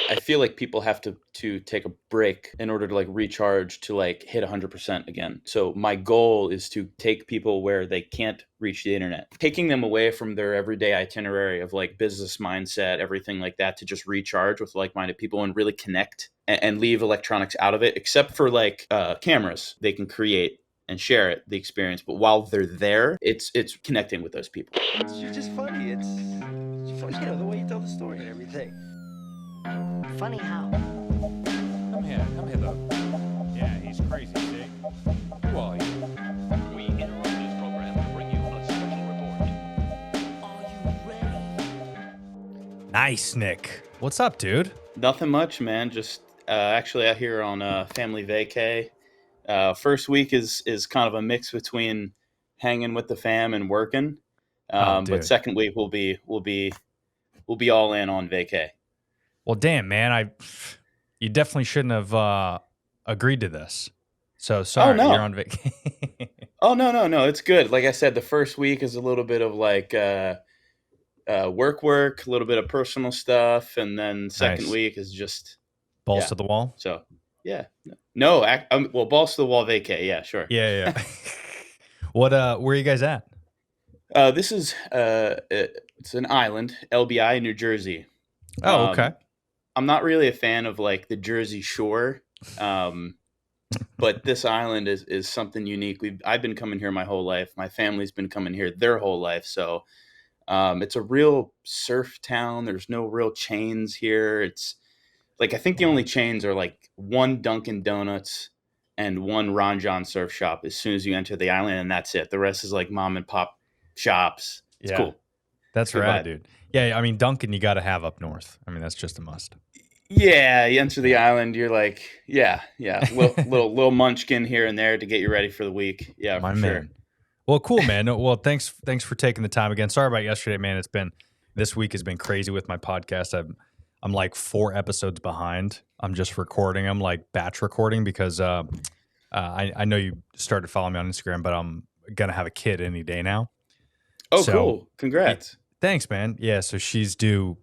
I feel like people have to take a break in order to like recharge to like hit 100% again. So my goal is to take people where they can't reach the internet, taking them away from their everyday itinerary of like business mindset, everything like that, to just recharge with like-minded people and really connect and leave electronics out of it, except for like cameras. They can create and share it, the experience. But while they're there, it's connecting with those people. You're just funny. It's funny, the way you tell the story and everything. Funny how? Come here, though. Yeah, he's crazy, see? Who are you? We interrupt this program to bring you a special report. Are you ready? Nice, Nick. What's up, dude? Nothing much, man. Just actually out here on family vacay. First week is kind of a mix between hanging with the fam and working. Oh, But dude. second week we'll be all in on vacay. Well, damn, man. You definitely shouldn't have agreed to this. So Oh sorry, you're no. on vacation. Oh no. It's good. Like I said, the first week is a little bit of like work, a little bit of personal stuff, and then second Nice. week is just Balls yeah. to the wall. So yeah, no, well, balls to the wall vacay. Yeah, sure. Yeah. What? Where are you guys at? This is it's an island, LBI, New Jersey. Oh, okay. Um, I'm not really a fan of like the Jersey Shore, um, but this island is something unique. I've been coming here my whole life. My family's been coming here their whole life. So it's a real surf town. There's no real chains here. It's like I think the only chains are like one Dunkin' Donuts and one Ron John Surf Shop as soon as you enter the island, and that's it. The rest is like mom and pop shops. It's Yeah, cool. It's that's a good rad, vibe. dude. Yeah, I mean Duncan, you got to have up north. I mean that's just a must. Yeah, you enter the Yeah. island, you're like, yeah, little munchkin here and there to get you ready for the week. Yeah, My for sure. man. Well, cool, man. No, well, thanks for taking the time again. Sorry about yesterday, man. This week has been crazy with my podcast. I'm like 4 episodes behind. I'm just recording. I'm like batch recording because I know you started following me on Instagram, but I'm gonna have a kid any day now. Oh, So cool. yeah, Congrats. thanks, man. Yeah, so she's due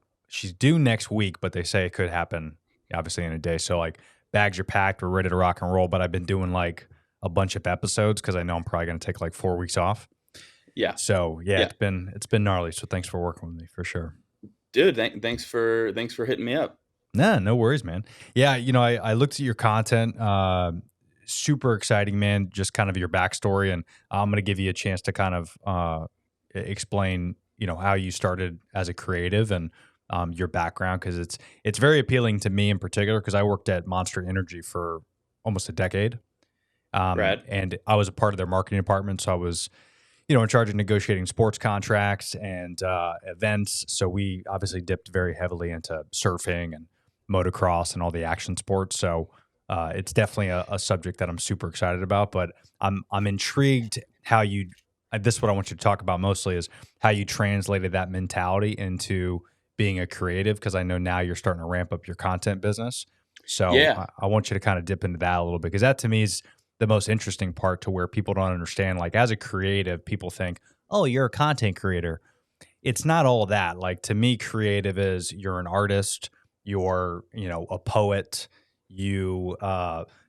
next week, but they say it could happen obviously in a day. So like bags are packed, we're ready to rock and roll. But I've been doing like a bunch of episodes because I know I'm probably gonna take like 4 weeks off. Yeah. So yeah, Yeah. it's been gnarly. So thanks for working with me for sure. Dude, thanks for hitting me up. Nah, no worries, man. Yeah, I looked at your content. Super exciting, man. Just kind of your backstory, and I'm going to give you a chance to kind of explain, how you started as a creative and your background because it's very appealing to me in particular because I worked at Monster Energy for almost a decade, Brad. and I was a part of their marketing department. So I was, in charge of negotiating sports contracts and events. So we obviously dipped very heavily into surfing and motocross and all the action sports. So it's definitely a subject that I'm super excited about. But I'm intrigued how you. This is what I want you to talk about mostly is how you translated that mentality into being a creative because I know now you're starting to ramp up your content business. So Yeah. I want you to kind of dip into that a little bit because that to me is the most interesting part to where people don't understand. Like as a creative, people think, oh, you're a content creator. It's not all that. Like to me, creative is you're an artist, you're, a poet, you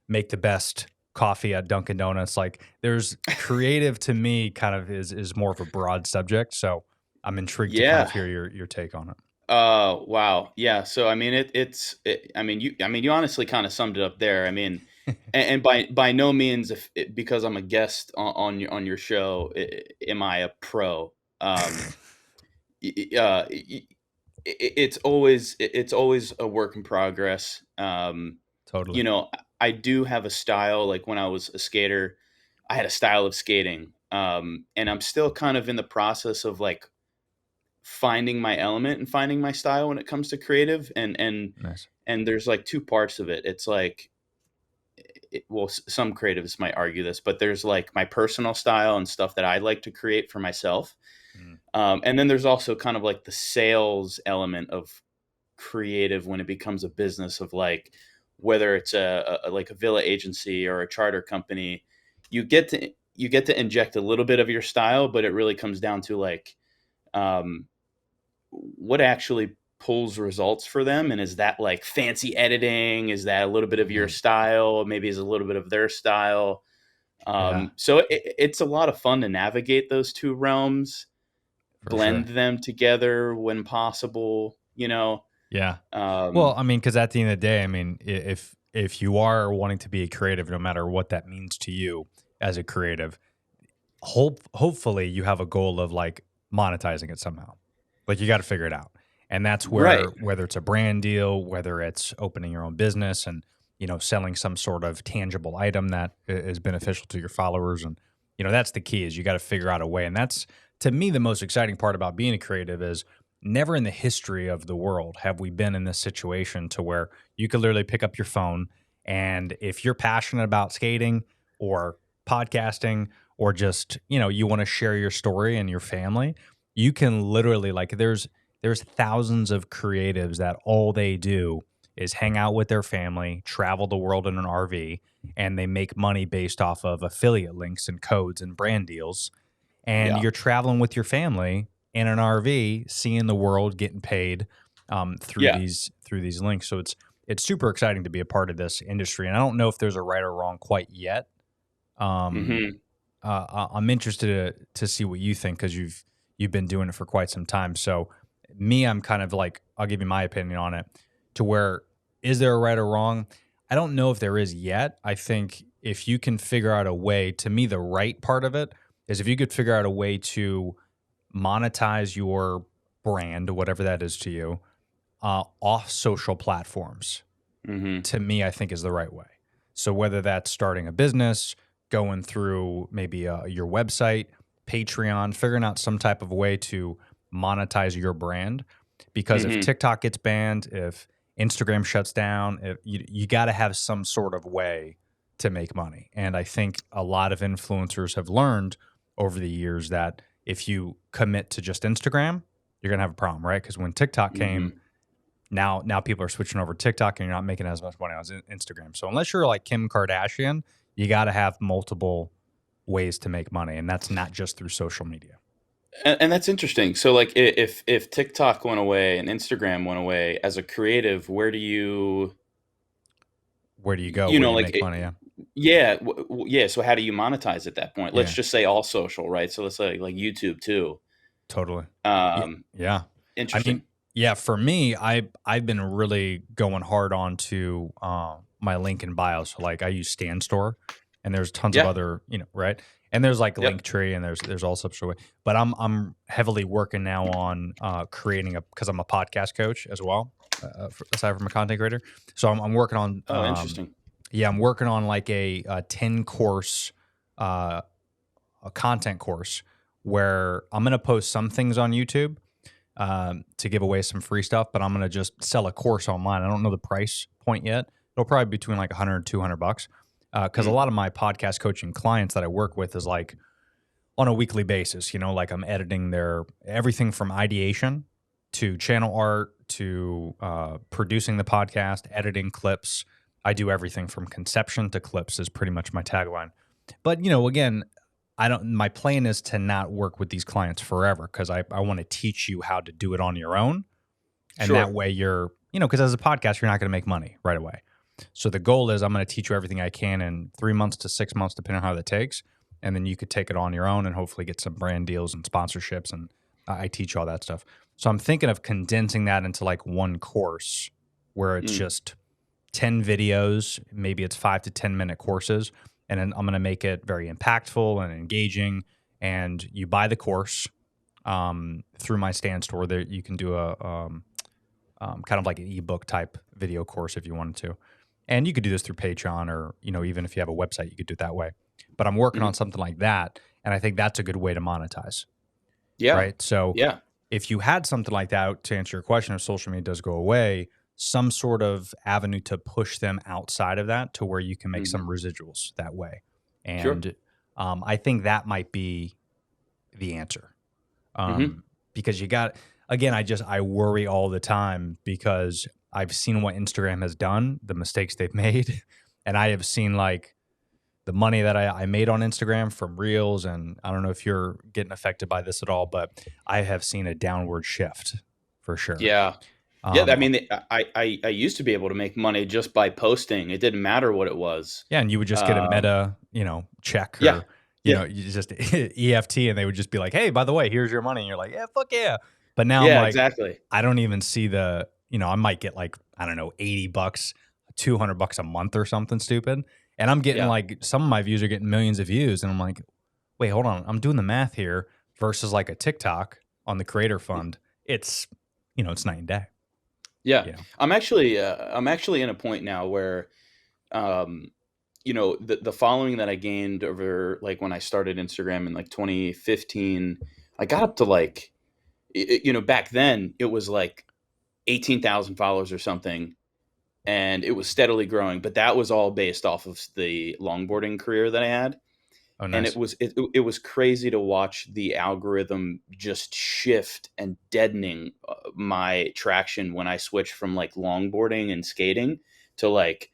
make the best coffee at Dunkin' Donuts. Like there's creative to me kind of is more of a broad subject. So I'm intrigued to kind of Yeah. hear your take on it. Wow. Yeah. So I mean, I mean, you honestly kind of summed it up there. I mean, and by no means, because I'm a guest on your show, am I a pro? It's always a work in progress. Totally. You know, I do have a style. Like when I was a skater, I had a style of skating, and I'm still kind of in the process of like finding my element and finding my style when it comes to creative. Nice. And there's like two parts of it. It's like well, some creatives might argue this, but there's like my personal style and stuff that I like to create for myself. Mm, And then there's also kind of like the sales element of creative when it becomes a business of like whether it's like a villa agency or a charter company, you get to inject a little bit of your style, but it really comes down to like um, what actually pulls results for them? And is that like fancy editing? Is that a little bit of your Mhm. style? Maybe is a little bit of their style? Yeah, So it's a lot of fun to navigate those two realms, for sure. blend them together when possible, you know? Yeah. Well, Um, I mean, because at the end of the day, I mean, if you are wanting to be a creative, no matter what that means to you as a creative, hopefully you have a goal of like monetizing it somehow. Like you got to figure it out. And that's right. where whether it's a brand deal, whether it's opening your own business and selling some sort of tangible item that is beneficial to your followers and that's the key is you got to figure out a way. And that's to me the most exciting part about being a creative is never in the history of the world have we been in this situation to where you could literally pick up your phone and if you're passionate about skating or podcasting or just you want to share your story and your family, you can literally like there's thousands of creatives that all they do is hang out with their family, travel the world in an RV, and they make money based off of affiliate links and codes and brand deals. And Yeah. you're traveling with your family in an RV, seeing the world, getting paid through Yeah. these links. So it's super exciting to be a part of this industry. And I don't know if there's a right or wrong quite yet. Um, Hmm. I'm interested to see what you think because you've been doing it for quite some time. So me, I'm kind of like I'll give you my opinion on it. To where is there a right or wrong? I don't know if there is yet. I think if you can figure out a way, to me, the right part of it is if you could figure out a way to monetize your brand, whatever that is to you, off social platforms Hmm. to me, I think is the right way. So whether that's starting a business, going through maybe your website, Patreon, figuring out some type of way to monetize your brand, because if Hmm. TikTok gets banned, if Instagram shuts down, if you got to have some sort of way to make money. And I think a lot of influencers have learned over the years that if you commit to just Instagram, you're gonna have a problem, right? Because when TikTok came, Hmm. now people are switching over to TikTok and you're not making as much money on Instagram. So unless you're like Kim Kardashian, you got to have multiple ways to make money, and that's not just through social media. And that's interesting. So like if TikTok went away and Instagram went away as a creative, where do you, Where do you go? Where do you make money? Yeah, yeah, yeah. So how do you monetize at that point? Let's yeah, just say all social, right? So let's say like YouTube too. totally. Yeah, Um, yeah. I mean, Interesting. yeah. For me, I've been really going hard on to my link in bio. So like I use Stan Store, and there's tons of Yeah. other right. And there's like Yep. Linktree, and there's all such a way. But I'm heavily working now on creating because I'm a podcast coach as well, aside from a content creator. So I'm working on Oh, interesting. yeah, I'm working on like a 10 course uh, a content course where I'm going to post some things on YouTube to give away some free stuff, but I'm going to just sell a course online. I don't know the price point yet. It'll probably be between like 100 and 200 bucks. Because a Mm, lot of my podcast coaching clients that I work with is like on a weekly basis, like I'm editing their everything from ideation to channel art to producing the podcast, editing clips. I do everything from conception to clips is pretty much my tagline. But again, I don't. My plan is to not work with these clients forever because I want to teach you how to do it on your own, and that sure. way you're because as a podcast you're not going to make money right away. So the goal is I'm going to teach you everything I can in 3 months to 6 months, depending on how that takes, and then you could take it on your own and hopefully get some brand deals and sponsorships. And I teach all that stuff. So I'm thinking of condensing that into like one course where it's Mm, just 10 videos, maybe it's 5 to 10 minute courses, and then I'm going to make it very impactful and engaging. And you buy the course through my Stan Store. There you can do a kind of like an ebook type video course if you wanted to. And you could do this through Patreon or, even if you have a website, you could do it that way. But I'm working on mhm. something like that. And I think that's a good way to monetize, Yeah. right? So Yeah. if you had something like that, to answer your question, if social media does go away, some sort of avenue to push them outside of that to where you can make Mhm. some residuals that way. Sure. And I think that might be the answer. Mhm. Because you got, again, I worry all the time because I've seen what Instagram has done, the mistakes they've made. And I have seen like the money that I made on Instagram from reels. And I don't know if you're getting affected by this at all, but I have seen a downward shift for sure. Yeah. Yeah, I Um, mean, I used to be able to make money just by posting. It didn't matter what it was. yeah, and you would just get a Um, meta, check yeah, or, yeah, you just EFT and they would just be like, hey, by the way, here's your money. And you're like, yeah, fuck yeah. But now I'm yeah, like, exactly. I don't even see I might get like, I don't know, $80, $200 a month or something stupid. And I'm getting Yeah, like, some of my views are getting millions of views. And I'm like, wait, hold on. I'm doing the math here versus like a TikTok on the creator fund. It's, it's night and day, yeah. you know? I'm actually in a point now where, um, the following that I gained over like when I started Instagram in like 2015, I got up to like, back then it was like 18,000 followers or something, and it was steadily growing. But that was all based off of the longboarding career that I had. Oh, And nice. it was crazy to watch the algorithm just shift and deadening my traction when I switched from like longboarding and skating to like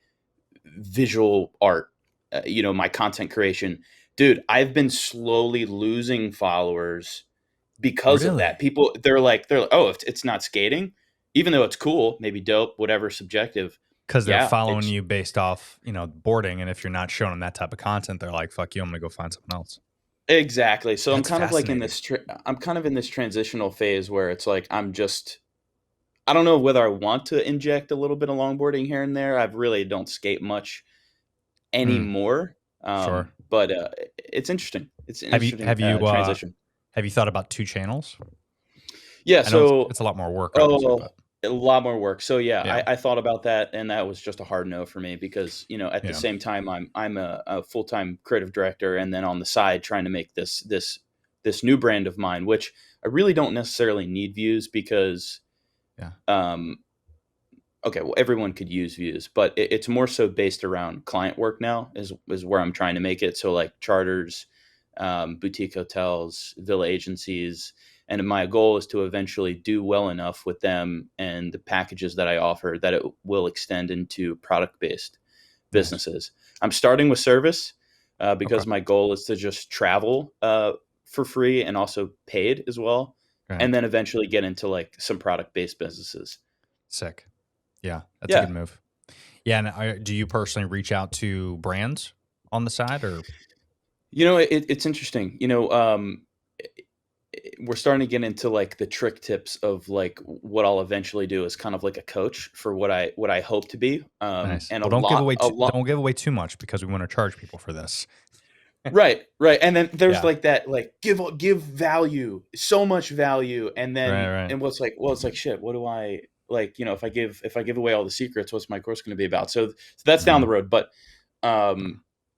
visual art, my content creation. Dude, I've been slowly losing followers because of that. Really? People, they're like, oh, if it's not skating, even though it's cool, maybe dope, whatever, subjective. Because they're Yeah, following it's you based off, boarding. And if you're not showing them that type of content, they're like, fuck you, I'm going to go find something else. exactly. So I'm That's kind of like in fascinating. this, I'm kind of in this transitional phase where it's like, I don't know whether I want to inject a little bit of longboarding here and there. I really don't skate much Mm, anymore. sure. But it's interesting. It's an Have you interesting have you transition. have you thought about two channels? Yeah. I know it's, So, it's a lot more work, obviously, oh, but a lot more work. So yeah, yeah, I thought about that, and that was just a hard no for me because at the yeah, same time I'm a full time creative director, and then on the side trying to make this new brand of mine, which I really don't necessarily need views because yeah, um, okay, well, everyone could use views, but it's more so based around client work now is where I'm trying to make it. So like charters, boutique hotels, villa agencies, and my goal is to eventually do well enough with them and the packages that I offer that it will extend into product based nice. businesses. I'm starting with service Okay, because my goal is to just travel for free and also paid as well, right. and then eventually get into like some product based businesses. Sick. Yeah, that's a good Yeah. move. Yeah, and do you personally reach out to brands on the side or? It's interesting. We're starting to get into like the trick tips of like what I'll eventually do is kind of like a coach for what I hope to be. Nice. And Well, a lot. don't give away too much because we want to charge people for this. Right, right. And then there's Yeah. like that, like give value, so much value, and Right. then Right. and what's like, well, it's like shit. What do I like? If I give away all the secrets, what's my course going to be about? So that's down the Mm, road, but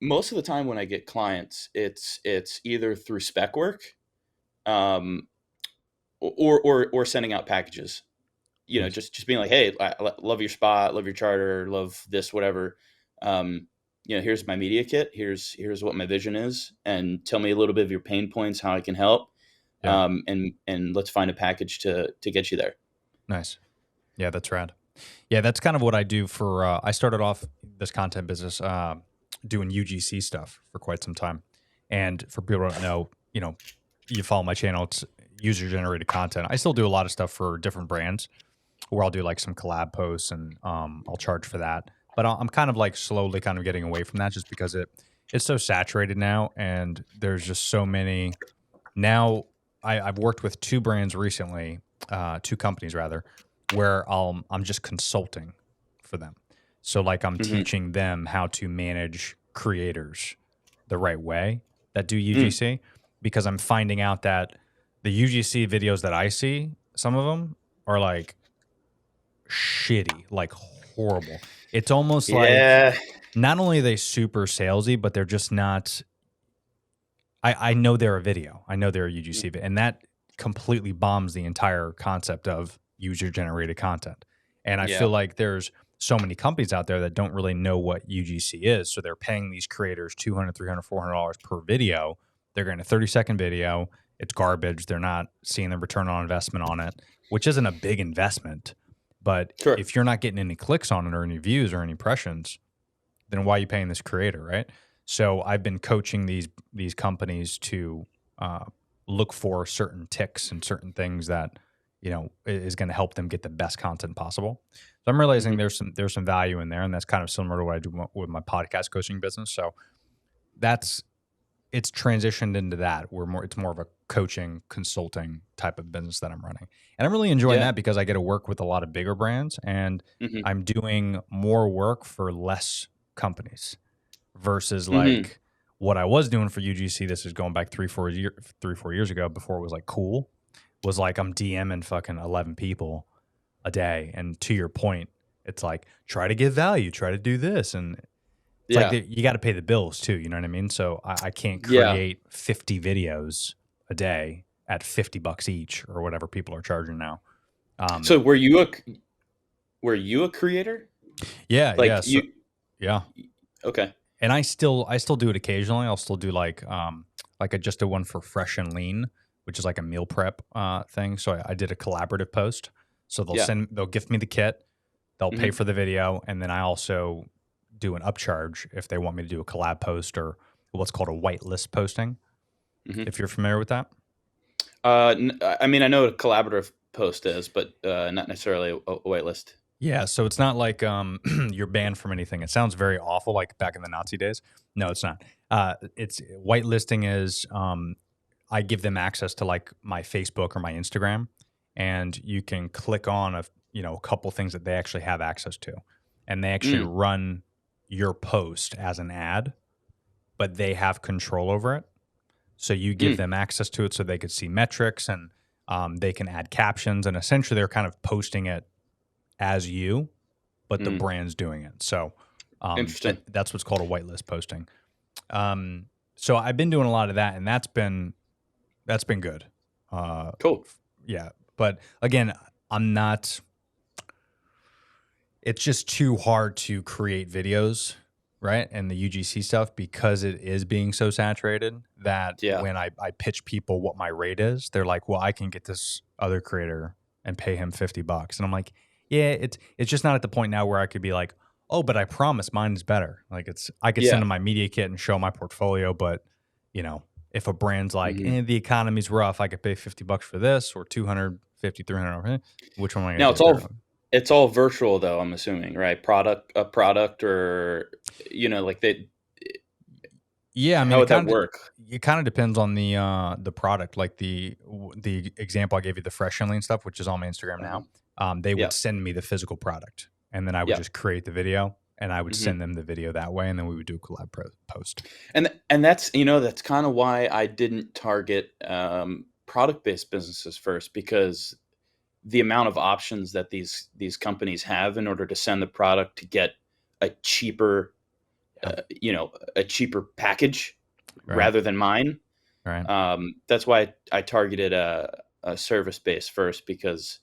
most of the time when I get clients, it's either through spec work, um, or sending out packages. nice. Just being like, hey, I love your spot, love your charter, love this, whatever. Um, here's my media kit. Here's what my vision is, and tell me a little bit of your pain points, how I can help, Yeah. and let's find a package to get you there. Nice. Yeah, that's rad. Yeah, that's kind of what I do for. I started off this content business doing UGC stuff for quite some time, and for people who don't know, you follow my channel. It's user generated content. I still do a lot of stuff for different brands, where I'll do like some collab posts and I'll charge for that. But I'm kind of like slowly kind of getting away from that just because it's so saturated now, and there's just so many now. I've worked with two brands recently, two companies rather, where I'm just consulting for them. So like I'm Hmm. teaching them how to manage creators the right way that do Mm, UGC, because I'm finding out that the UGC videos that I see, some of them are like shitty, like horrible. It's almost like yeah, not only are they super salesy, but they're just not. I know they're a video. I know they're a UGC video, and that completely bombs the entire concept of user generated content. And I feel yeah, like there's so many companies out there that don't really know what UGC is. So they're paying these creators $200, $300, $400 per video. They're getting a 30-second video. It's garbage. They're not seeing the return on investment on it, which isn't a big investment. But sure. if you're not getting any clicks on it or any views or any impressions, then why are you paying this creator, right? So I've been coaching these companies to look for certain ticks and certain things that is going to help them get the best content possible. So I'm realizing there's some value in there, and that's kind of similar to what I do with my podcast coaching business. So it's transitioned into that. It's more of a coaching, consulting type of business that I'm running. And I'm really enjoying that because I get to work with a lot of bigger brands, and I'm doing more work for less companies versus like what I was doing for UGC. This is going back 3-4 years ago, before it was like cool, was like I'm DMing fucking 11 people a day. And to your point, it's like, try to give value, try to do this. And it's like you got to pay the bills too. You know what I mean? So I can't create 50 videos a day at $50 each or whatever people are charging now. So were you a creator? Yeah. Like yeah. Okay. And I still do it occasionally. I'll still do like I just did one for Fresh and Lean, which is like a meal prep thing. So I did a collaborative post. So they'll gift me the kit, they'll pay for the video, and then I also do an upcharge if they want me to do a collab post or what's called a whitelist posting. If you're familiar with that. I mean, I know what a collaborative post is, but not necessarily a whitelist. Yeah, so it's not like you're banned from anything. It sounds very awful, like back in the Nazi days. No, it's not. It's whitelisting is I give them access to like my Facebook or my Instagram, and you can click on a couple things that they actually have access to, and they actually run your post as an ad, but they have control over it. So you give them access to it so they could see metrics, and they can add captions, and essentially they're kind of posting it as you, but the brand's doing it. So Interesting. That's what's called a whitelist posting. So I've been doing a lot of that, and that's been good. Cool. Yeah. But again, it's just too hard to create videos, right? And the UGC stuff, because it is being so saturated that when I pitch people what my rate is, they're like, well, I can get this other creator and pay him $50. And I'm like, yeah, it's just not at the point now where I could be like, oh, but I promise mine is better. Like I could send them my media kit and show my portfolio, but if a brand's like, the economy's rough, I could pay $50 for this, or $250, $300. Which one am I going to do? It's all virtual though, I'm assuming, right? A product or like they. Yeah, I mean, how would that work? It kind of depends on the product. Like the example I gave you, the Fresh and Lean stuff, which is on my Instagram now. They would send me the physical product, and then I would just create the video, and I would send them the video that way, and then we would do a collab post. And that's that's kind of why I didn't target product-based businesses first, because the amount of options that these companies have in order to send the product to get a cheaper a cheaper package rather than mine. Right. That's why I targeted a service-based first, because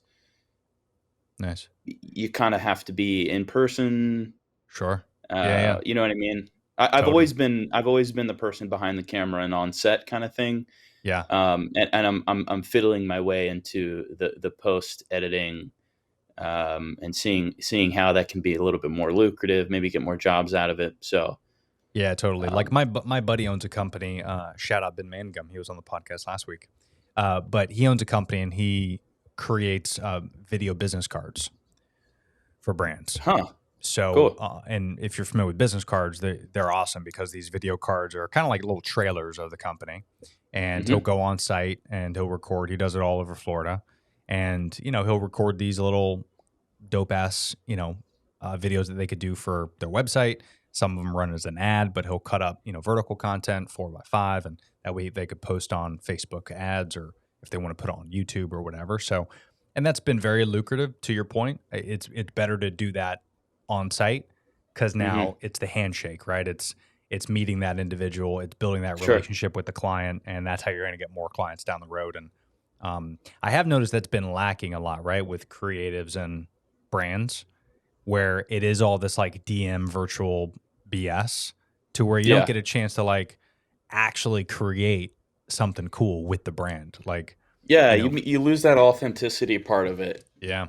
nice. You kind of have to be in person. Sure. You know what I mean? I've always been the person behind the camera and on set kind of thing. Yeah. And I'm fiddling my way into the post editing, and seeing how that can be a little bit more lucrative, maybe get more jobs out of it. So yeah, totally. Like my buddy owns a company. Shout out Ben Mangum. He was on the podcast last week. But he owns a company, and he creates video business cards for brands. Huh. So, cool. And if you're familiar with business cards, they're awesome, because these video cards are kind of like little trailers of the company. And he'll go on site and he'll record. He does it all over Florida. And, he'll record these little dope ass, videos that they could do for their website. Some of them run as an ad, but he'll cut up, vertical content 4x5. And that way they could post on Facebook ads, or if they want to put it on YouTube or whatever. So, and that's been very lucrative, to your point. It's better to do that on site, because now it's the handshake, right? It's meeting that individual, it's building that relationship with the client, and that's how you're going to get more clients down the road. And I have noticed that's been lacking a lot, right, with creatives and brands, where it is all this like DM virtual BS, to where you don't get a chance to like actually create something cool with the brand. Like, you lose that authenticity part of it. Yeah.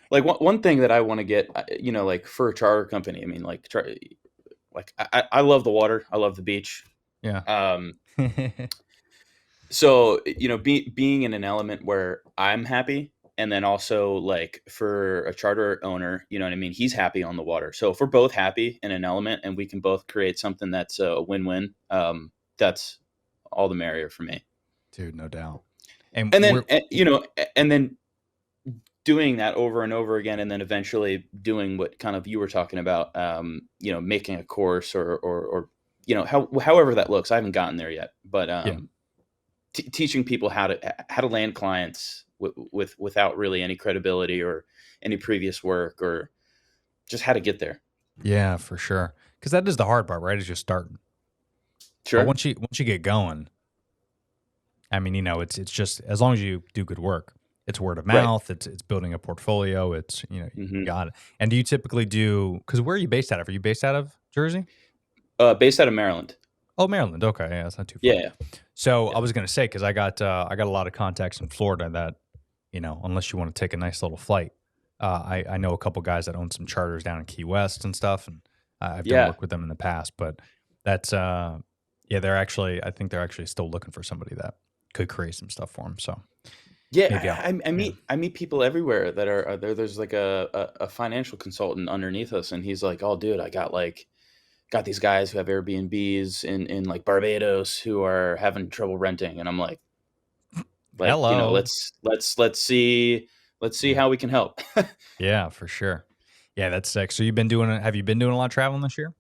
Like one thing that I want to get, like for a charter company, I mean, I love the water. I love the beach. Yeah. So, being in an element where I'm happy, and then also like for a charter owner, you know what I mean? He's happy on the water. So if we're both happy in an element and we can both create something that's a win-win, that's all the merrier for me. Dude, no doubt. And And then, we're and then doing that over and over again, and then eventually doing what kind of you were talking about, making a course or however that looks. I haven't gotten there yet, but yeah. teaching people how to land clients without really any credibility or any previous work, or just how to get there. Yeah, for sure. Because that is the hard part, right? Is just starting. But Sure. once you get going, I mean, it's just as long as you do good work, it's word of Right. mouth. It's building a portfolio. It's you Hmm. got it. And do you typically do? Because where are you based out of? Are you based out of Jersey? Based out of Maryland. Oh, Maryland. Okay, yeah, that's not too far. Yeah. So I Yeah. was gonna say because I got a lot of contacts in Florida that unless you want to take a nice little flight, I know a couple guys that own some charters down in Key West and stuff, and I've done Yeah. work with them in the past. But that's yeah, I think they're actually still looking for somebody that could create some stuff for them. So maybe Yeah. I'll I yeah. meet people everywhere that are there. There's like a financial consultant underneath us, and he's like, "Oh, dude, I got these guys who have Airbnbs in like Barbados who are having trouble renting," and I'm like, Hello. let's see Yeah, how we can help. yeah, for sure. Yeah, that's sick. So have you been doing a lot of traveling this year?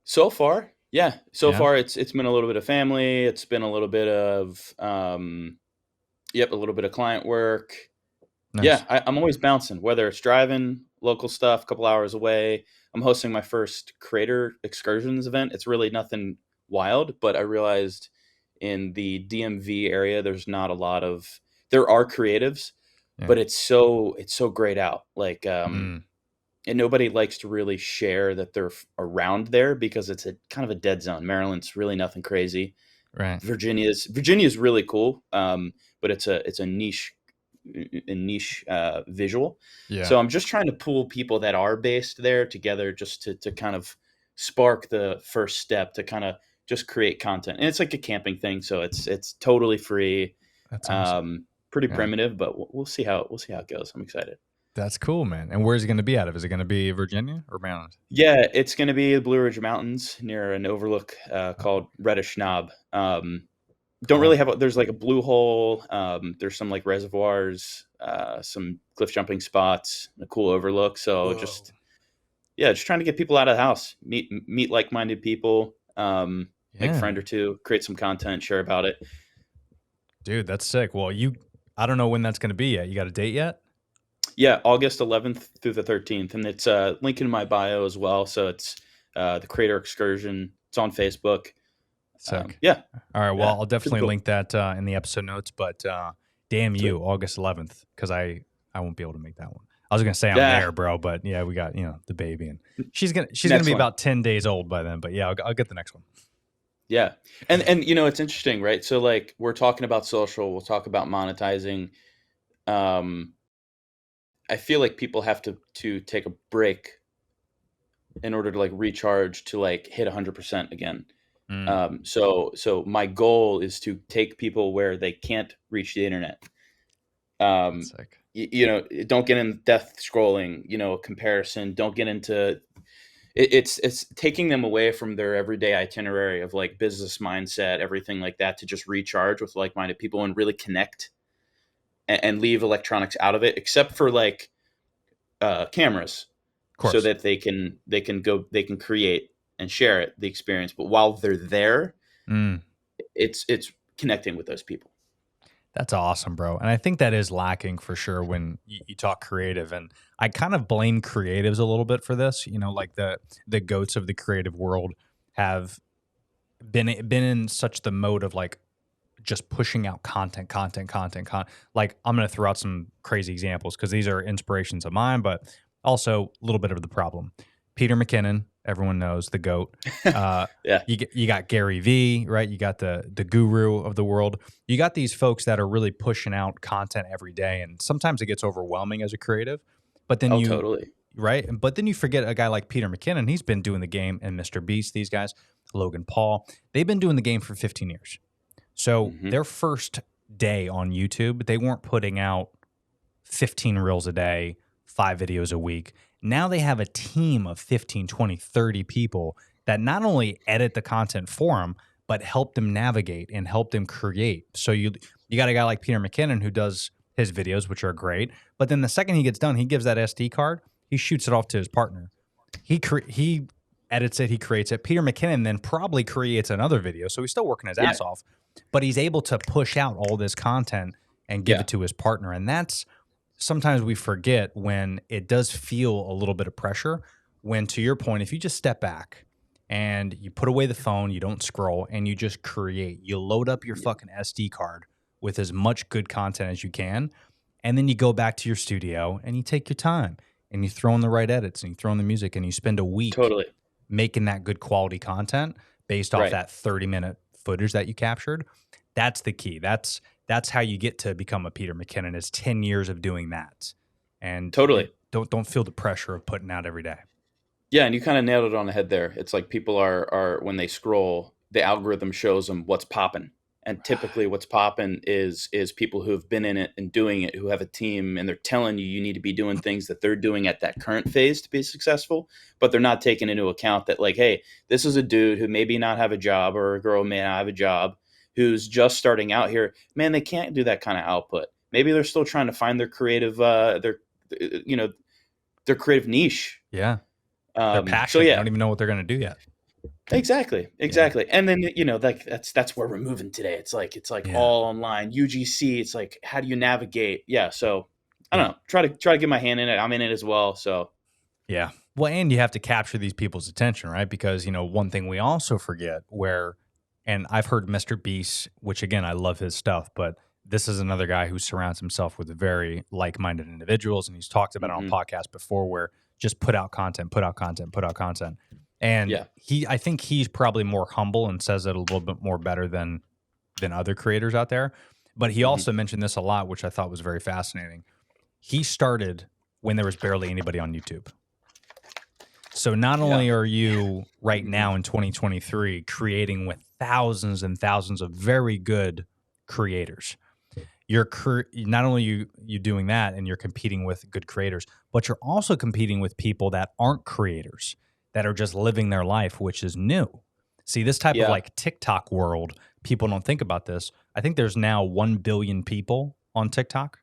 So far, yeah. So Yeah, far, it's been a little bit of family. It's been a little bit of a little bit of client work. Yeah, nice. I'm always bouncing, whether it's driving local stuff, a couple hours away. I'm hosting my first creator excursions event. It's really nothing wild, but I realized in the DMV area, there's not a lot of. There are creatives, Yeah. but it's so grayed out. Like, Mm, and nobody likes to really share that they're around there because it's a kind of a dead zone. Maryland's really nothing crazy. right. Virginia's really cool, but it's a niche visual. Yeah. So I'm just trying to pull people that are based there together, just to kind of spark the first step to kind of just create content. And it's like a camping thing, so it's totally free, That's awesome. pretty Yeah. primitive, but we'll see how it goes. I'm excited. That's cool, man. And where's it going to be out of? Is it going to be Virginia or Maryland? Yeah, it's going to be the Blue Ridge Mountains near an overlook called Reddish Knob. Don't really Oh, have there's like a blue hole. There's some like reservoirs, some cliff jumping spots, a cool overlook. So whoa. just trying to get people out of the house, meet like minded people, make a Yeah. friend or two, create some content, share about it. Dude, that's sick. Well, I don't know when that's going to be yet. You got a date yet? Yeah, August 11th through the 13th, and it's link in my bio as well. So it's the Creator Excursion. It's on Facebook. Sick. Yeah, All right. Well, yeah, I'll pretty definitely cool. link that in the episode notes. But damn Sweet. you, August 11th, because I won't be able to make that one. I was gonna say I'm Yeah, there, bro, but yeah, we got the baby, and she's gonna next be one. about 10 days old by then. But yeah, I'll get the next one. Yeah. And it's interesting, right? So like we're talking about social, we'll talk about monetizing. Um I feel like people have to take a break in order to like recharge to like hit 100% again. Mm, So my goal is to take people where they can't reach the internet. that's Um sick. don't get in death scrolling, comparison, don't get into it's taking them away from their everyday itinerary of like business mindset, everything like that, to just recharge with like-minded people and really connect, and leave electronics out of it, except for like cameras, Of so course. that they can create and share the experience. But while they're there, Mm. it's connecting with those people. That's awesome, bro. And I think that is lacking for sure when you talk creative. And I kind of blame creatives a little bit for this. Like the goats of the creative world have been in such the mode of like just pushing out content. Like I'm going to throw out some crazy examples because these are inspirations of mine, but also a little bit of the problem. Peter McKinnon, everyone knows the goat. Yeah, You got Gary V, right? You got the guru of the world. You got these folks that are really pushing out content every day, and sometimes it gets overwhelming as a creative. But then oh totally. right, but then you forget a guy like Peter McKinnon. He's been doing the game, and Mr. Beast. These guys, Logan Paul, they've been doing the game for 15 years. So Mhm. their first day on YouTube, they weren't putting out 15 reels a day, 5 videos a week. Now they have a team of 15, 20, 30 people that not only edit the content for them, but help them navigate and help them create. So you got a guy like Peter McKinnon who does his videos, which are great. But then the second he gets done, he gives that SD card, he shoots it off to his partner. He edits it, he creates it. Peter McKinnon then probably creates another video. So he's still working his ass off, but he's able to push out all this content and give it to his partner. And that's sometimes we forget when it does feel a little bit of pressure. When, to your point, if you just step back and you put away the phone, you don't scroll, and you just create, you load up your fucking SD card with as much good content as you can. And then you go back to your studio and you take your time and you throw in the right edits and you throw in the music and you spend a week Totally. making that good quality content based off Right. that 30-minute footage that you captured. That's the key. That's how you get to become a Peter McKinnon. It's 10 years of doing that. And Totally. don't feel the pressure of putting out every day. Yeah, and you kind of nailed it on the head there. It's like people are when they scroll, the algorithm shows them what's popping. And typically what's popping is people who have been in it and doing it, who have a team, and they're telling you need to be doing things that they're doing at that current phase to be successful, but they're not taking into account that, like, hey, this is a dude who maybe not have a job, or a girl may not have a job, who's just starting out here. Man, they can't do that kind of output. Maybe they're still trying to find their creative their creative niche. Yeah. They're passionate. So They yeah, don't even know what they're going to do yet. exactly. And then that's where we're moving today. It's like all online UGC. It's like, how do you navigate? Yeah. So I don't know. Try to get my hand in it. I'm in it as well. So yeah. Well, and you have to capture these people's attention, right? Because one thing we also forget and I've heard Mr. Beast, which again I love his stuff, but this is another guy who surrounds himself with very like-minded individuals, and he's talked about it on podcasts before, where just put out content. And I think he's probably more humble and says it a little bit more better than other creators out there. But he also mentioned this a lot, which I thought was very fascinating. He started when there was barely anybody on YouTube. So not only are you right now in 2023 creating with thousands and thousands of very good creators, you're not only you doing that and you're competing with good creators, but you're also competing with people that aren't creators, that are just living their life, which is new. See, this type of like TikTok world, people don't think about this. I think there's now 1 billion people on TikTok.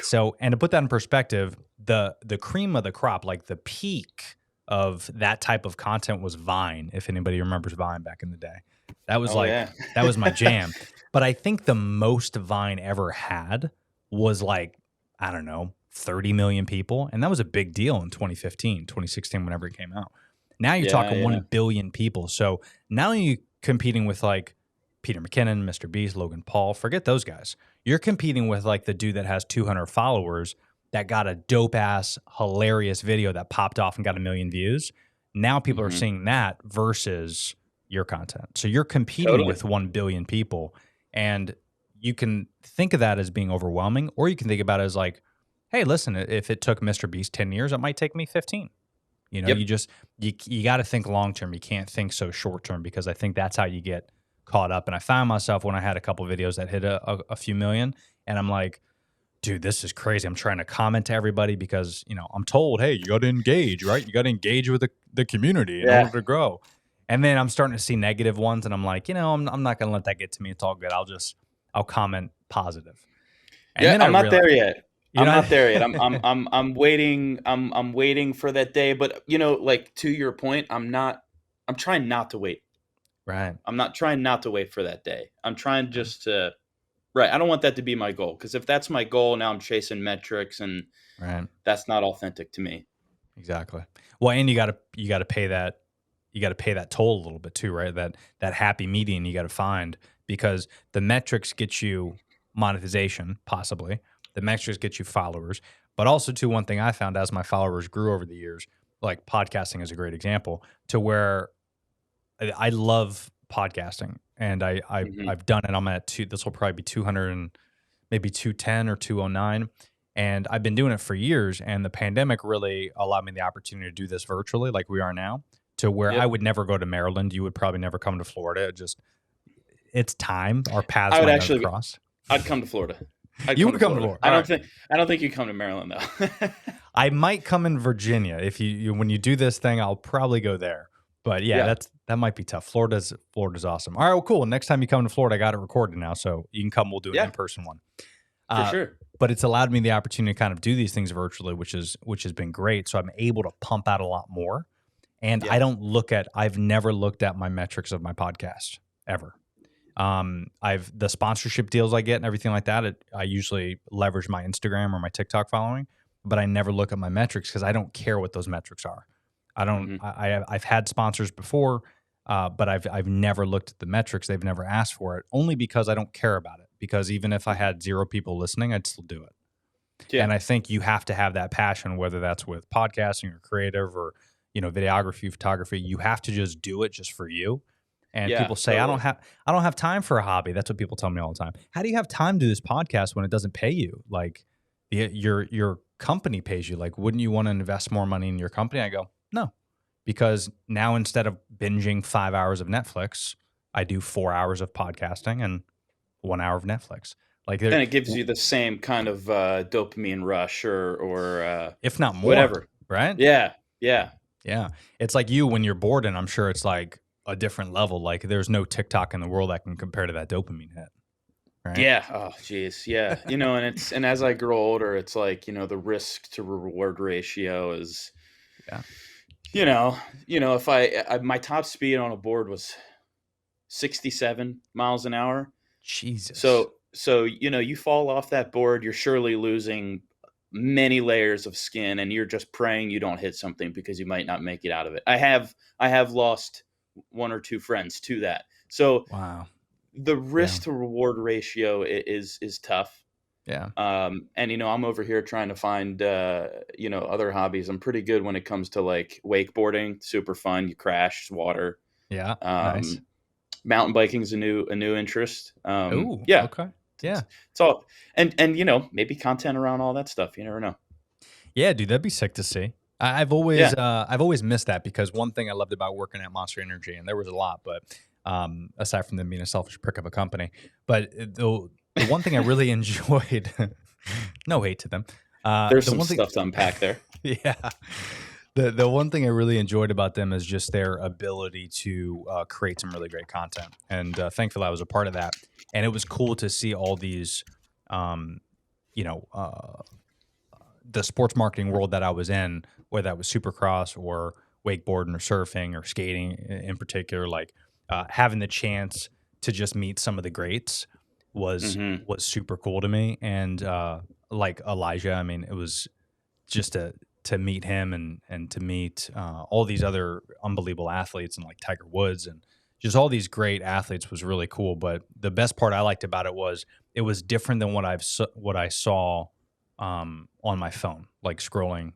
So, and to put that in perspective, the cream of the crop, like the peak of that type of content, was Vine. If anybody remembers Vine back in the day, that was that was my jam. But I think the most Vine ever had was like, I don't know, 30 million people. And that was a big deal in 2015, 2016, whenever it came out. Now you're talking 1 billion people. So now you're competing with like Peter McKinnon, Mr. Beast, Logan Paul. Forget those guys. You're competing with like the dude that has 200 followers that got a dope ass, hilarious video that popped off and got 1 million views. Now people are seeing that versus your content. So you're competing with 1 billion people. And you can think of that as being overwhelming, or you can think about it as like, hey, listen, if it took Mr. Beast 10 years, it might take me 15. You got to think long term. You can't think so short term, because I think that's how you get caught up. And I found myself when I had a couple videos that hit a few million, and I'm like, dude, this is crazy. I'm trying to comment to everybody because, I'm told, hey, you got to engage, right? You got to engage with the community in order to grow. And then I'm starting to see negative ones, and I'm like, I'm not going to let that get to me. It's all good. I'll comment positive. And then I'm not there yet. I'm not not there yet. I'm waiting. I'm waiting for that day. But like, to your point, I'm trying not to wait. Right. I'm not trying not to wait for that day. I'm trying just to. Right. I don't want that to be my goal, because if that's my goal, now I'm chasing metrics, and that's not authentic to me. Exactly. Well, and you got to pay that. You got to pay that toll a little bit too, right? That happy median you got to find, because the metrics get you monetization, possibly. The metrics get you followers, but also too, one thing I found as my followers grew over the years, like podcasting is a great example, to where I love podcasting, and I've done it. I'm at this will probably be 200 and maybe 210 or 209. And I've been doing it for years. And the pandemic really allowed me the opportunity to do this virtually, like we are now, to where I would never go to Maryland. You would probably never come to Florida. it's time. Our paths I would might not have actually, crossed. I'd come to Florida. I'd You come would to come to Florida. Florida. I don't think you come to Maryland though. I might come in Virginia if you when you do this thing. I'll probably go there. But yeah, Yeah. that might be tough. Florida's awesome. All right, well, cool. Next time you come to Florida, I got it recorded now, so you can come. We'll do an Yeah. in-person one. For sure. But it's allowed me the opportunity to kind of do these things virtually, which has been great. So I'm able to pump out a lot more. And Yeah. I've never looked at my metrics of my podcast ever. The sponsorship deals I get and everything like that, I usually leverage my Instagram or my TikTok following, but I never look at my metrics because I don't care what those metrics are. I don't. I've had sponsors before, but I've never looked at the metrics. They've never asked for it, only because I don't care about it. Because even if I had 0 people listening, I'd still do it. Yeah. And I think you have to have that passion, whether that's with podcasting or creative or videography, photography. You have to just do it just for you. And Yeah, people say, totally. I don't have time for a hobby. That's what people tell me all the time. How do you have time to do this podcast when it doesn't pay you? Like your company pays you. Like, wouldn't you want to invest more money in your company? I go, no, because now instead of binging 5 hours of Netflix, I do 4 hours of podcasting and 1 hour of Netflix. Like, And it gives you the same kind of dopamine rush or if not more, whatever. right? Yeah. Yeah. Yeah. It's like you when you're bored, and I'm sure it's like a different level. Like, there's no TikTok in the world that can compare to that dopamine hit. Right? Yeah. Oh, geez. Yeah. And as I grow older, it's like, the risk to reward ratio is, Yeah. if my top speed on a board was 67 miles an hour. Jesus. So, you fall off that board, you're surely losing many layers of skin, and you're just praying you don't hit something because you might not make it out of it. I have lost 1 or 2 friends to that. So Wow. the risk to reward ratio is tough. Yeah. And I'm over here trying to find other hobbies. I'm pretty good when it comes to like wakeboarding, super fun. You crash water. Yeah. Nice. Mountain biking is a new interest. Oh, Yeah. okay. Yeah. It's all and maybe content around all that stuff. You never know. Yeah, dude, that'd be sick to see. I've always missed that, because one thing I loved about working at Monster Energy, and there was a lot, but aside from them being a selfish prick of a company, but the one thing I really enjoyed, no hate to them. There's some stuff to unpack there. Yeah. The one thing I really enjoyed about them is just their ability to create some really great content. And thankfully I was a part of that. And it was cool to see all these, the sports marketing world that I was in, whether that was Supercross or wakeboarding or surfing or skating in particular, like having the chance to just meet some of the greats was super cool to me. And like Elijah, I mean, it was just to meet him and to meet all these other unbelievable athletes, and like Tiger Woods and just all these great athletes was really cool. But the best part I liked about it was different than what I saw on my phone, like scrolling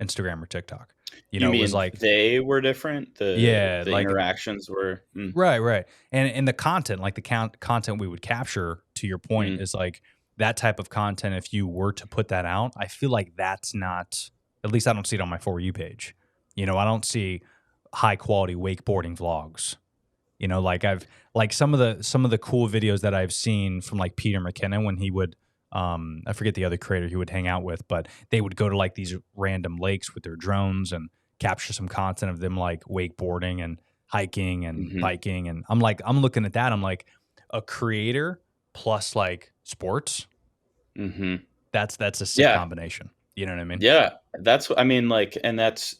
Instagram or TikTok. You it mean was like they were different? The like interactions were right, and the content, like the content we would capture. To your point, is like that type of content. If you were to put that out, I feel like that's not. At least I don't see it on my For You page. I don't see high quality wakeboarding vlogs. Like some of the cool videos that I've seen from like Peter McKinnon when he would, I forget the other creator he would hang out with, but they would go to like these random lakes with their drones and capture some content of them like wakeboarding and hiking and biking. And I'm looking at that. I'm like, a creator plus like sports. That's a sick combination. You know what I mean? Yeah, that's what I mean. Like, and that's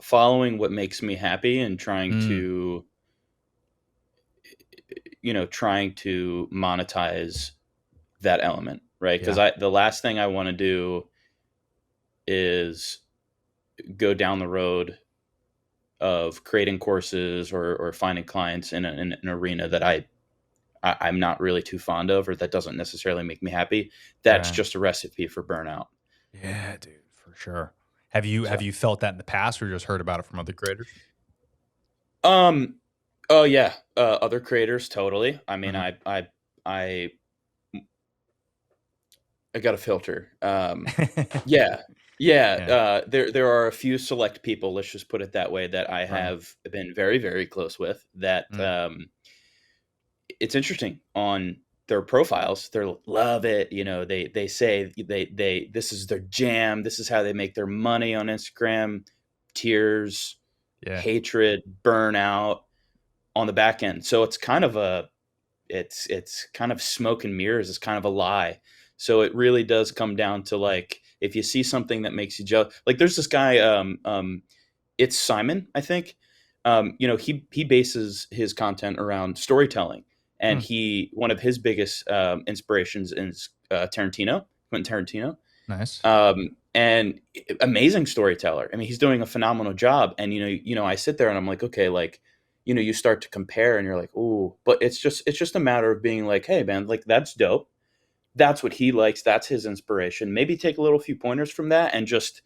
following what makes me happy and trying to monetize that element, right? Because the last thing I want to do is go down the road of creating courses or finding clients in an arena that I'm not really too fond of, or that doesn't necessarily make me happy. That's just a recipe for burnout. Yeah, dude, for sure. Have you felt that in the past, or just heard about it from other creators? Oh yeah, other creators, totally. I mean, I got a filter. Yeah. There are a few select people, let's just put it that way, that I have been very, very close with that, it's interesting on their profiles. They love it. You know, they say they this is their jam. This is how they make their money on Instagram. Tears, Yeah. hatred, burnout on the back end. So it's kind of it's kind of smoke and mirrors. It's kind of a lie. So it really does come down to, like, if you see something that makes you jealous, like there's this guy, it's Simon, I think. You know, he bases his content around storytelling, and one of his biggest inspirations is Quentin Tarantino. Nice. And amazing storyteller. I mean, he's doing a phenomenal job. And I sit there and I'm like, okay, like, you start to compare, and you're like, ooh, but it's just a matter of being like, hey, man, like, that's dope. That's what he likes. That's his inspiration. Maybe take a little few pointers from that and just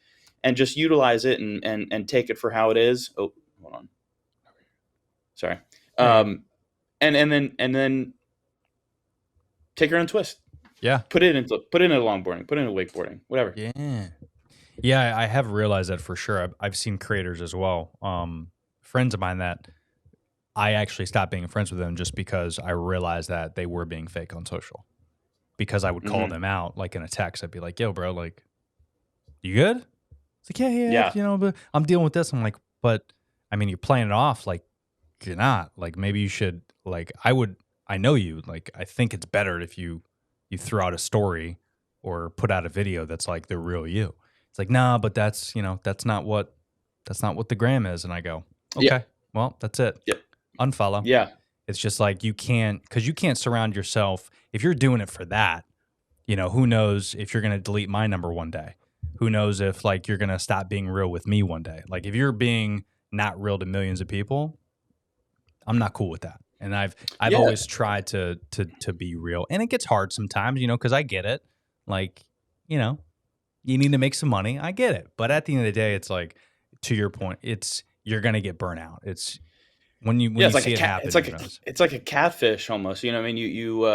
utilize it and take it for how it is. Oh, hold on. Sorry. And then take your own twist. Yeah. Put it into longboarding, put it into wakeboarding, whatever. Yeah. Yeah, I have realized that for sure. I've seen creators as well. Friends of mine that I actually stopped being friends with them just because I realized that they were being fake on social. Because I would call them out, like, in a text. I'd be like, yo, bro, like, you good? It's like, yeah. But I'm dealing with this. I'm like, but I mean, you're playing it off like you're not. Like, maybe you should, like, I know you. Like, I think it's better if you throw out a story or put out a video that's like the real you. It's like, nah, but that's not what the gram is. And I go, okay, well, that's it. Yeah. Unfollow. Yeah. It's just like you can't surround yourself. If you're doing it for that, who knows if you're going to delete my number one day? Who knows if, like, you're going to stop being real with me one day? Like, if you're being not real to millions of people, I'm not cool with that. And I've always tried to be real. And it gets hard sometimes, because I get it. Like, you need to make some money. I get it. But at the end of the day, it's like, to your point, you're going to get burnt out. It's when you see it happen. It's like a catfish almost. I mean, you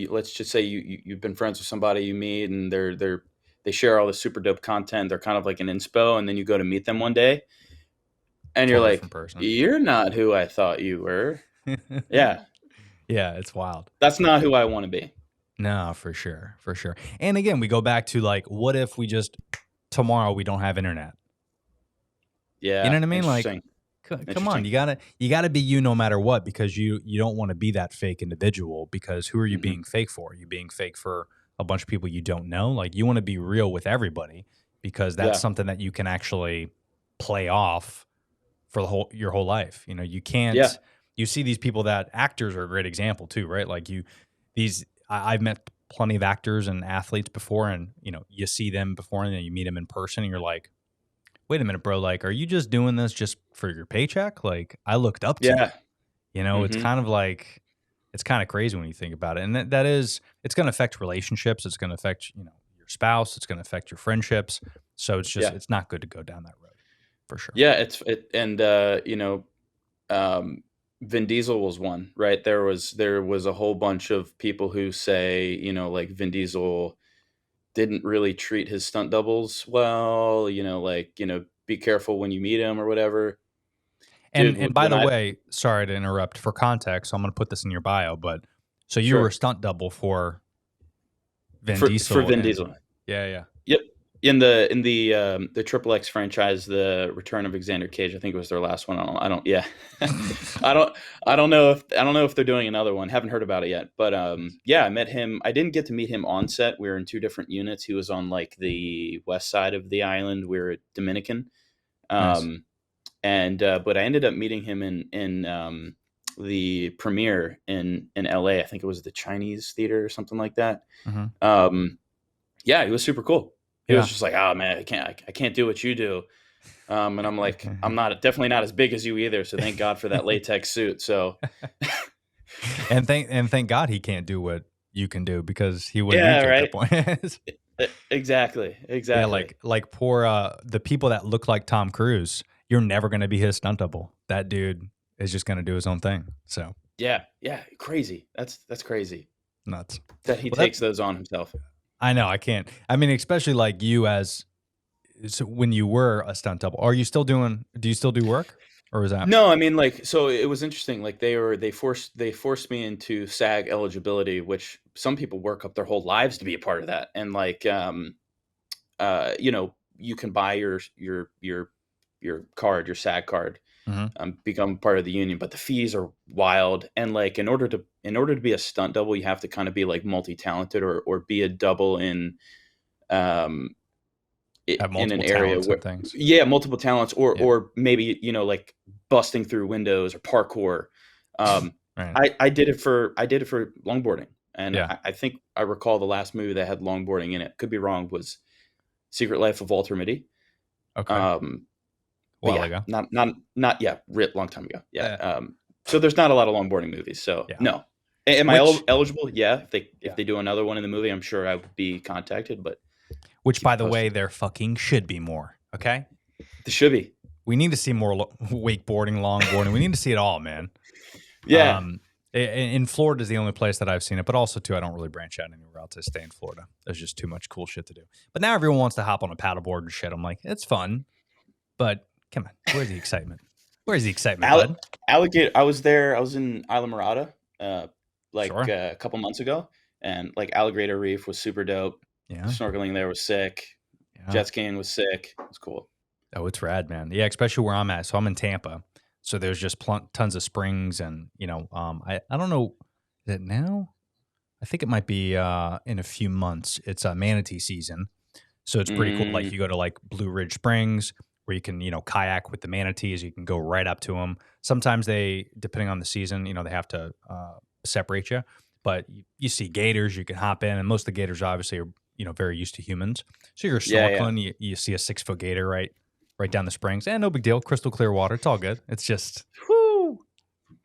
let's just say you've been friends with somebody you meet, and they share all this super dope content. They're kind of like an inspo, and then you go to meet them one day, and you're like, you're not who I thought you were. Yeah. Yeah, it's wild. That's not who I want to be. No, for sure. And again, we go back to, like, what if we just tomorrow we don't have internet? Yeah. You know what I mean? Like, come on, you gotta be you no matter what, because you don't want to be that fake individual, because who are you being fake for? Are you being fake for a bunch of people you don't know? Like, you want to be real with everybody, because that's something that you can actually play off for your whole life. You can't. Yeah. You see these people that actors are a great example too, right? Like I've met plenty of actors and athletes before, and you see them before, and then you meet them in person, and you're like, wait a minute, bro. Like, are you just doing this just for your paycheck? Like, I looked up to you. It's kind of like, it's kind of crazy when you think about it. And it's going to affect relationships. It's going to affect, your spouse. It's going to affect your friendships. So it's just, it's not good to go down that road, for sure. Yeah. Vin Diesel was one, right? There was a whole bunch of people who say, like, Vin Diesel didn't really treat his stunt doubles well, be careful when you meet him or whatever. And by the way, sorry to interrupt, for context, so I'm going to put this in your bio, but so you were a stunt double for Vin Diesel. For Vin Diesel. Yeah. Yep. In the XXX franchise, the Return of Xander Cage, I think it was their last one. I don't know if they're doing another one. Haven't heard about it yet. But I met him. I didn't get to meet him on set. We were in two different units. He was on, like, the west side of the island. We were at Dominican. Nice. But I ended up meeting him in the premiere in LA. I think it was the Chinese Theater or something like that. Mm-hmm. He was super cool. He was just like, oh man, I can't do what you do. And I'm like, I'm definitely not as big as you either. So thank God for that latex suit. So, and thank God he can't do what you can do, because he wouldn't reach at that point. Exactly. Yeah, like poor the people that look like Tom Cruise. You're never going to be his stunt double. That dude is just going to do his own thing. So yeah, crazy. That's crazy. Nuts that he takes those on himself. I know, I can't. I mean, especially like you, when you were a stunt double. Do you still do work? or was that? No, I mean, like, so it was interesting. Like they forced me into SAG eligibility, which some people work up their whole lives to be a part of that. And like, you can buy your card, your SAG card, Hmm. become part of the union, but the fees are wild. And like, in order to be a stunt double, you have to kind of be like multi-talented, or be a double um, Have in an multiple area talents where, and things. yeah, multiple talents, or Yeah. or maybe like busting through windows or parkour. Right. I did it for longboarding, and Yeah. I think I recall the last movie that had longboarding in it. Could be wrong. Was Secret Life of Walter Mitty. Okay. A Um, but while yeah, ago. not yeah, long time ago. Yeah. Yeah. So there's not a lot of longboarding movies. So Yeah. no. Am I Which, eligible? Yeah. If they yeah. if they do another one in the movie, I'm sure I would be contacted. But Which, keep by it the way, posted. there fucking should be more. Okay. There should be. We need to see more wakeboarding, longboarding. We need to see it all, man. Yeah. In Florida is the only place that I've seen it, but also too, I don't really branch out anywhere else. I stay in Florida. There's just too much cool shit to do. But now everyone wants to hop on a paddleboard and shit. I'm like, it's fun, but come on, where's the excitement? Where's the excitement, bud? Alligator. I was there. I was in Isla Morada, Sure. a couple months ago, and like Alligator Reef was super dope. Yeah. Snorkeling there was sick. Yeah. Jet skiing was sick. It was cool. Oh, it's rad, man. Yeah, especially where I'm at. So I'm in Tampa. So there's just tons of springs, and I don't know, is it now? I think it might be in a few months. It's manatee season, so it's pretty cool. Like Mm, you go to like Blue Ridge Springs, where you can kayak with the manatees. You can go right up to them. Sometimes they, depending on the season, they have to separate you. But you see gators, you can hop in, and most of the gators obviously are very used to humans. So you're yeah. snorkeling, you see a 6-foot gator right down the springs, and no big deal, crystal clear water. It's all good. It's just Whew.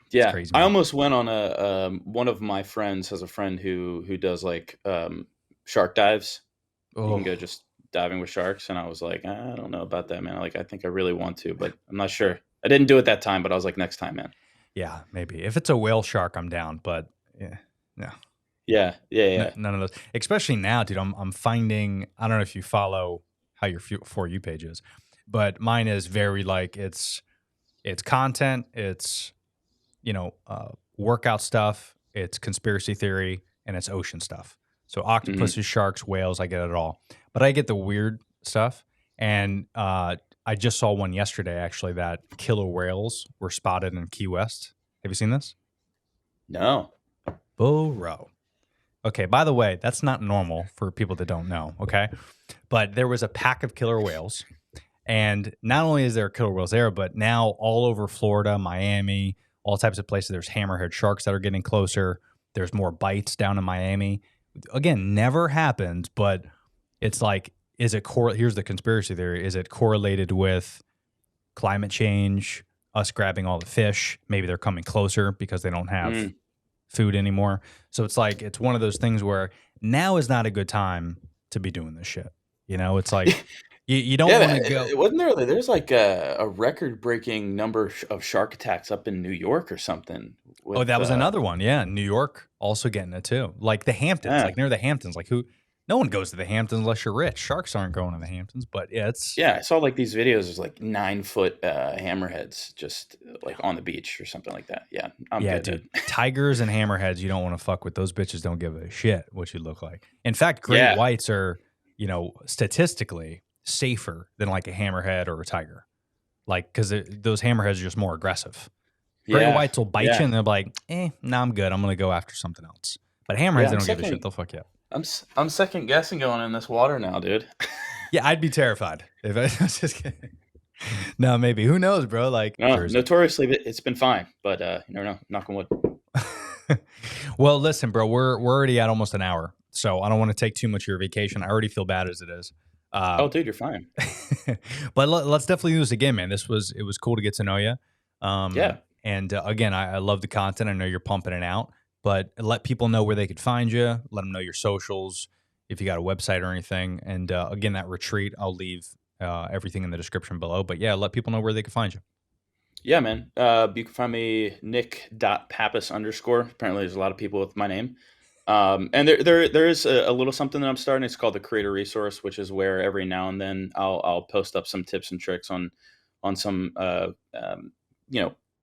it's Yeah. crazy, I man. almost went on one of my friends has a friend who does like shark dives. You can Oh. go just diving with sharks, and I was like, I don't know about that, man. Like, I think I really want to, but I'm not sure. I didn't do it that time, but I was like, next time, man. Yeah, maybe. If it's a whale shark, I'm down. But yeah, no, Yeah. none of those. Especially now, dude. I'm finding. I don't know if you follow how your For You page is, but mine is very like it's content. It's workout stuff. It's conspiracy theory, and it's ocean stuff. So Hmm. octopuses, sharks, whales. I get it all, but I get the weird stuff. And I just saw one yesterday actually that killer whales were spotted in Key West. Have you seen this? No. Bro. Okay, by the way, that's not normal for people that don't know, okay? But there was a pack of killer whales, and not only is there killer whales there, but now all over Florida, Miami, all types of places, there's hammerhead sharks that are getting closer. There's more bites down in Miami. Again, never happened, but it's like, here's the conspiracy theory. Is it correlated with climate change, us grabbing all the fish? Maybe they're coming closer because they don't have Mm. food anymore. So it's like, it's one of those things where now is not a good time to be doing this shit. It's like you don't Yeah, want to go. wasn't there's like a record-breaking number of shark attacks up in New York or something Oh, with that was another one. Yeah. New York also getting it too. Like the Hamptons, yeah. like near the Hamptons, like no one goes to the Hamptons unless you're rich. Sharks aren't going to the Hamptons, but yeah, it's, Yeah, I saw like these videos of like 9-foot hammerheads just like on the beach or something like that. Yeah, I'm yeah, good, dude. dude. Tigers and hammerheads, you don't want to fuck with. Those bitches don't give a shit what you look like. In fact, great Yeah. whites are, statistically safer than like a hammerhead or a tiger. Like, because those hammerheads are just more aggressive. Great Yeah. whites will bite Yeah. you and they're like, no, I'm good. I'm going to go after something else. But hammerheads, Yeah, they I'm don't give a shit. second. They'll fuck you up. I'm second guessing going in this water now, dude. Yeah, I'd be terrified if I was just kidding. No, maybe. Who knows, bro? Like, No, Jersey. notoriously, it's been fine, but you never know. Knock on wood. Well, listen, bro, we're already at almost an hour, so I don't want to take too much of your vacation. I already feel bad as it is. Oh, dude, you're fine. But let's definitely do this again, man. It was cool to get to know you. Yeah. And again, I love the content. I know you're pumping it out, but let people know where they could find you. Let them know your socials, if you got a website or anything. And again, that retreat, I'll leave everything in the description below. But yeah, let people know where they can find you. Yeah, man. You can find me Nick.Pappas _. Apparently, there's a lot of people with my name. And there is a little something that I'm starting. It's called the Creator Resource, which is where every now and then I'll post up some tips and tricks on some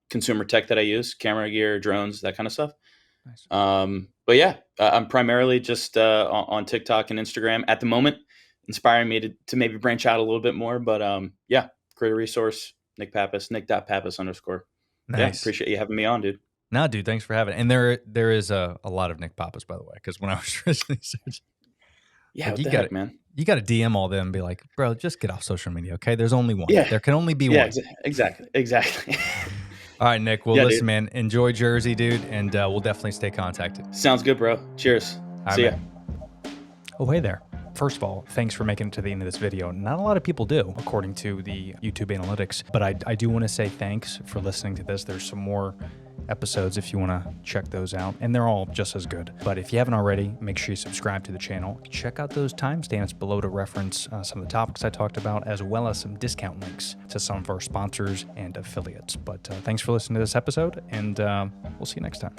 consumer tech that I use, camera gear, drones, that kind of stuff. Nice. But yeah, I'm primarily just on TikTok and Instagram at the moment, inspiring me to maybe branch out a little bit more. But yeah, create a resource, Nick Pappas, Nick.Pappas _ Nice. Yeah, appreciate you having me on, dude. No, dude, thanks for having it. And there is a lot of Nick Pappas, by the way, because when I was originally searching, Yeah, like, what you the got heck, man? you got to DM all them and be like, bro, just get off social media, okay? There's only one. Yeah. There can only be Yeah, one. exactly. All right, Nick. Well, Yeah, listen, dude. man, enjoy Jersey, dude, and we'll definitely stay contacted. Sounds good, bro. Cheers. All See right, ya. man. Oh, hey there. First of all, thanks for making it to the end of this video. Not a lot of people do, according to the YouTube analytics, but I do want to say thanks for listening to this. There's some more episodes if you want to check those out, and they're all just as good. But if you haven't already, make sure you subscribe to the channel. Check out those timestamps below to reference some of the topics I talked about, as well as some discount links to some of our sponsors and affiliates. But thanks for listening to this episode, and we'll see you next time.